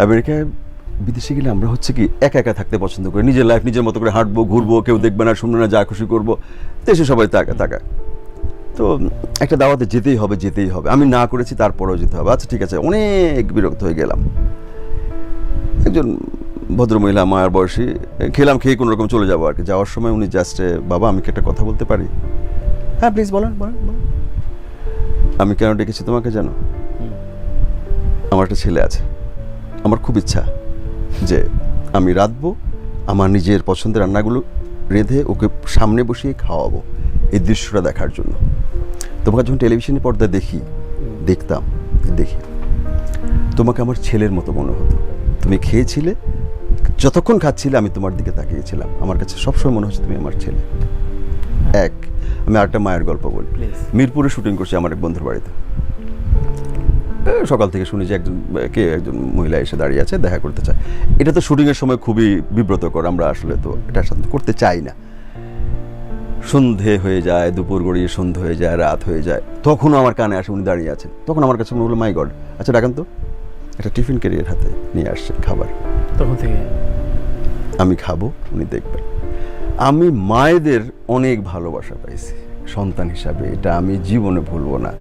আমেরিকায় বিদেশে গেলে আমরা হচ্ছে কি একা একা থাকতে পছন্দ করি, নিজের লাইফ নিজের মতো করে হাঁটবো, ঘুরবো, কেউ দেখবে না, শুনবে না, যা খুশি করবো, দেশে সবাই তাকা। তো একটা দাওয়াতে যেতেই হবে, আমি না করেছি তারপরেও যেতে হবে। আচ্ছা ঠিক আছে, অনেক বিরক্ত হয়ে গেলাম। একজন ভদ্রমহিলা আমার বয়সী, খেয়ে কোনো রকম চলে যাবো আর কি। যাওয়ার সময় উনি জাস্ট, বাবা আমি কি একটা কথা বলতে পারি? হ্যাঁ প্লিজ বলেন। আমি কেন ডেকেছি তোমাকে জানো? আমার একটা ছেলে আছে, আমার খুব ইচ্ছা যে আমি রাঁধবো, আমার নিজের পছন্দের রান্নাগুলো রেঁধে ওকে সামনে বসিয়ে খাওয়াবো, এই দৃশ্যটা দেখার জন্য। তোমাকে যখন টেলিভিশনের পর্দায় দেখি তোমাকে আমার ছেলের মতো মনে হতো। তুমি খেয়েছিলে, যতক্ষণ খাচ্ছিলে আমি তোমার দিকে তাকিয়েছিলাম, আমার কাছে সবসময় মনে হচ্ছে তুমি আমার ছেলে। আমি আরেকটা মায়ের গল্প বলি। মিরপুরে শুটিং করছি আমার এক বন্ধুর বাড়িতে। সকাল থেকে শুনি যে একজন মহিলা এসে দাঁড়িয়ে আছে, দেখা করতে চায়। এটা তো শুটিংয়ের সময় খুবই বিব্রতকর, আমরা আসলে তো এটা সাথে করতে চাই না। সন্ধে হয়ে যায়, দুপুর গড়িয়ে সন্ধে হয়ে যায়, রাত হয়ে যায়, তখনও আমার কানে আসে উনি দাঁড়িয়ে আছেন। তখন আমার কাছে মনে হলো মাই গড, আচ্ছা ডাকেন তো। একটা টিফিন ক্যারিয়ার হাতে নিয়ে আসছে খাবার, তখন থেকে আমি খাবো, উনি দেখবেন। আমি মায়েদের অনেক ভালোবাসা পাইছি সন্তান হিসাবে, এটা আমি জীবনে ভুলবো না।